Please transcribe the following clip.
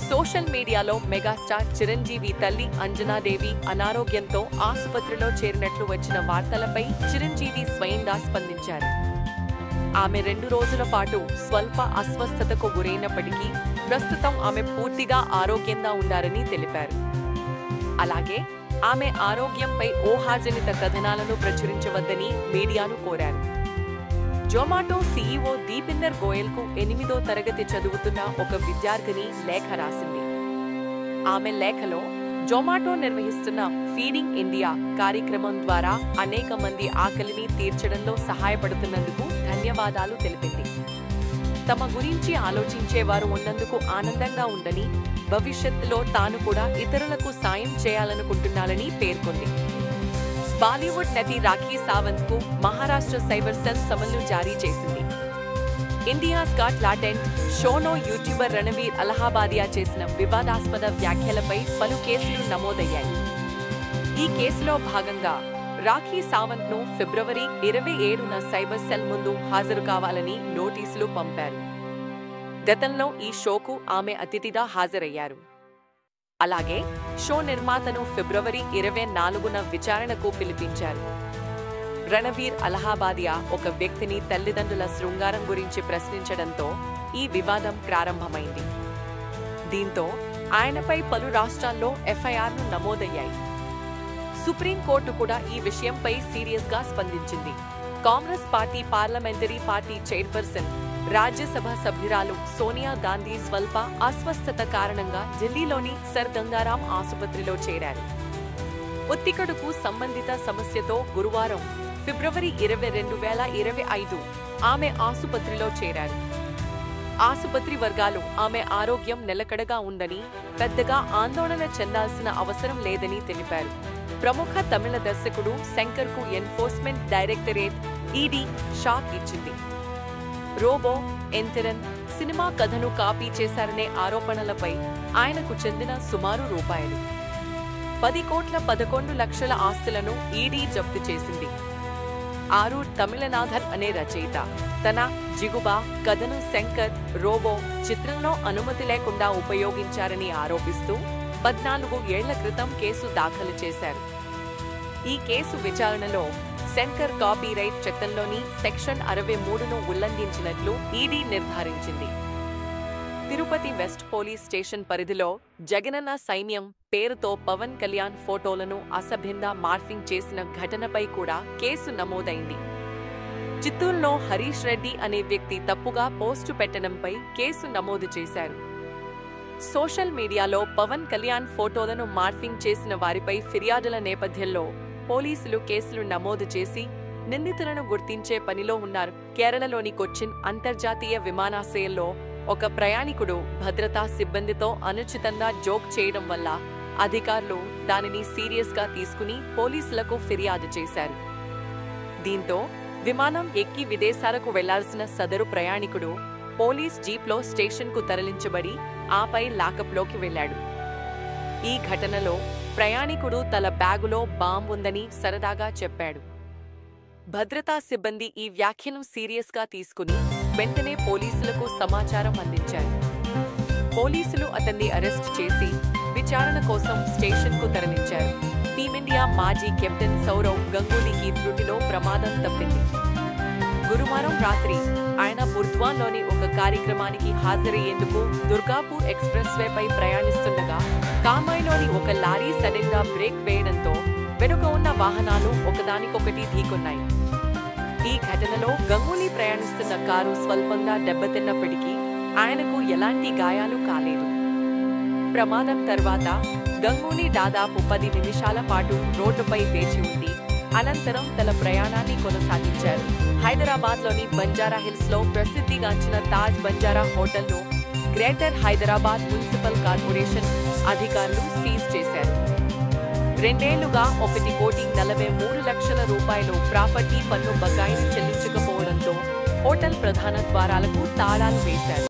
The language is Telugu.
సోషల్ మీడియాలో మెగాస్టార్ చిరంజీవి తల్లి అంజనాదేవి అనారోగ్యంతో ఆసుపత్రిలో చేరినట్లు వచ్చిన వార్తలపై చిరంజీవి స్వయంగా స్పందించారు. ఆమె 2 రోజుల పాటు స్వల్ప అస్వస్థతకు గురైనప్పటికీ ప్రస్తుతం ఆమె పూర్తిగా ఆరోగ్యంగా ఉన్నారని తెలిపారు. అలాగే ఆమె ఆరోగ్యంపై ఊహాజనిత కథనాలను ప్రచురించవద్దని మీడియాను కోరారు. జొమాటో సీఈఓ దీపిందర్ గోయల్కు 8వ తరగతి చదువుతున్న ఒక విద్యార్థిని లేఖ రాసింది. ఆమె లేఖలో జొమాటో నిర్వహిస్తున్న ఫీడింగ్ ఇండియా కార్యక్రమం ద్వారా అనేక మంది ఆకలిని తీర్చడంలో సహాయపడుతున్నందుకు ధన్యవాదాలు తెలిపింది. తమ గురించి ఆలోచించేవారు ఉన్నందుకు ఆనందంగా ఉందని, భవిష్యత్తులో తాను కూడా ఇతరులకు సాయం చేయాలనుకుంటున్నానని పేర్కొంది. బాలీవుడ్ నటి రాఖీ సావంత్కు మహారాష్ట్ర సైబర్ సెల్ సమన్లు జారీ చేసింది. ఇండియాస్ గాట్ టాలెంట్ షోలో యూట్యూబర్ రణవీర్ అలహాబాదియా చేసిన వివాదాస్పద వ్యాఖ్యలపై పలు కేసులు నమోదయ్యాయి. ఈ కేసులో భాగంగా రాఖీ సావంత్ను ఫిబ్రవరి 27న సైబర్ సెల్ ముందు హాజరు కావాలని నోటీసులు పంపారు. గతంలో ఈ షోకు ఆమె అతిథిగా హాజరయ్యారు. అలాగే షో నిర్మాతను ఫిబ్రవరి 24న విచారణకు పిలిపించారు. రణవీర్ అలహాబాదియా ఒక వ్యక్తిని తల్లిదండ్రుల శృంగారం గురించి ప్రశ్నించడంతో ఈ వివాదం ప్రారంభమైంది. దీంతో ఆయనపై పలు రాష్ట్రాల్లో ఎఫ్ఐఆర్లు నమోదయ్యాయి. సుప్రీంకోర్టు కూడా ఈ విషయంపై సీరియస్గా స్పందించింది. Congress party parliamentary party chairperson, Rajya Sabha సభ్యురాలు సోనియా గాంధీ స్వల్ప అస్వస్థత కారణంగా ఢిల్లీలోని సర్ గంగారాం ఆసుపత్రిలో చేరారు. ఒత్తికడుకు సంబంధిత సమస్యతో గురువారం ఫిబ్రవరి 20, 2025 ఆమె ఆసుపత్రిలో చేరారు. ఆసుపత్రి వర్గాలు ఆమె ఆరోగ్యం నిలకడగా ఉందని, పెద్దగా ఆందోళన చెందాల్సిన అవసరం లేదని తెలిపారు. ప్రముఖ తమిళ దర్శకుడు శంకర్కు ఎన్ఫోర్స్మెంట్ డైరెక్టరేట్ ఈడీ షాక్ ఇచ్చింది. రోబో ఎంటరన్ సినిమా కథను కాపీ చేశారనే ఆరోపణలపై ఆయనకు చెందిన సుమారు రూపాయలు 10,11 లక్షల ఆస్తులను ఈడీ జప్తు చేసింది. ఆరూర్ తమిళనాథన్ అనే రచయిత తన జిగుబా కథను శంకర్ రోబో చిత్రంలో అనుమతి లేకుండా ఉపయోగించారని ఆరోపిస్తూ 14 ఏళ్ల క్రితం కేసు దాఖలు చేశారు. ఈ కేసు విచారణలో శంకర్ కాపీరైట్ చట్టంలోని సెక్షన్ 63ను ఉల్లంఘించినట్లు ఈడీ నిర్ధారించింది. తిరుపతి వెస్ట్ పోలీస్ స్టేషన్ పరిధిలో జగనన్న సైన్యం పేరుతో పవన్ కళ్యాణ్ ఫోటోలను అసభ్యంగా మార్ఫింగ్ చేసిన ఘటనపై కూడా కేసు నమోదైంది. చిత్తూరులో హరీష్ రెడ్డి అనే వ్యక్తి తప్పుగా పోస్టు పెట్టడంపై కేసు నమోదు చేశారు. సోషల్ మీడియాలో పవన్ కళ్యాణ్ ఫోటోలను మార్ఫింగ్ చేసిన వారిపై ఫిర్యాదుల నేపథ్యంలో పోలీసులు కేసులు నమోదు చేసి నిందితులను గుర్తించే పనిలో ఉన్నారు. కేరళలోని కొచ్చిన్ అంతర్జాతీయ విమానాశ్రయంలో ఒక ప్రయాణికుడు భద్రతా సిబ్బందితో అనుచితంగా జోక్ చేయడం వల్ల అధికారులు దానిని సీరియస్గా తీసుకుని పోలీసులకు ఫిర్యాదు చేశారు. దీంతో విమానం ఎక్కి విదేశాలకు వెళ్లాల్సిన సదరు ప్రయాణికుడు పోలీస్ జీప్లో స్టేషన్కు తరలించబడి ఆపై లాకప్లోకి వెళ్లాడు. ఈ ఘటనలో ప్రయాణికుడు తల బ్యాగులో బాంబు ఉందని సరదాగా చెప్పాడు. భద్రతా సిబ్బంది ఈ వ్యాఖ్యను సీరియస్గా తీసుకుని వెంటనే పోలీసులకు సమాచారం అందించారు. పోలీసులు అతన్ని అరెస్ట్ చేసి విచారణ కోసం స్టేషన్కు తరలించారు. టీమిండియా మాజీ కెప్టెన్ సౌరవ్ గంగూలీకి త్రుటిలో ప్రమాదం తప్పింది. గురువారం రాత్రి ఆయన బుర్ద్వాన్లోని ఒక కార్యక్రమానికి హాజరయ్యేందుకు దుర్గాపూర్ ఎక్స్ప్రెస్వేపై ప్రయాణిస్తుండగా కామాయిలోని ఒక లారీ సడన్గా బ్రేక్ వేయడంతో వెనుక ఉన్న వాహనాలు ఒకదానికొకటి ఢీకొన్నాయి. ఈ ఘటనలో గంగూలీ ప్రయాణిస్తున్న కారు స్వల్పంగా దెబ్బతిన్నప్పటికీ ఆయనకు ఎలాంటి గాయాలు కాలేదు. ప్రమాదం తర్వాత గంగూలీ దాదాపు 10 నిమిషాల పాటు రోడ్డుపై వేచి ఉంది. అనంతరం తన ప్రయాణాన్ని కొనసాగించారు. హైదరాబాద్లోని బంజారా హిల్స్లో ప్రసిద్ధిగాంచిన తాజ్ బంజారా హోటల్ను గ్రేటర్ హైదరాబాద్ మున్సిపల్ కార్పొరేషన్ అధికారులు సీజ్ చేశారు. 2 ఏళ్లుగా 1,43 లక్షల రూపాయలు ప్రాపర్టీ పన్ను బకాయిలు చెల్లించకపోవడంతో హోటల్ ప్రధాన ద్వారాలకు తాళాలు వేశారు.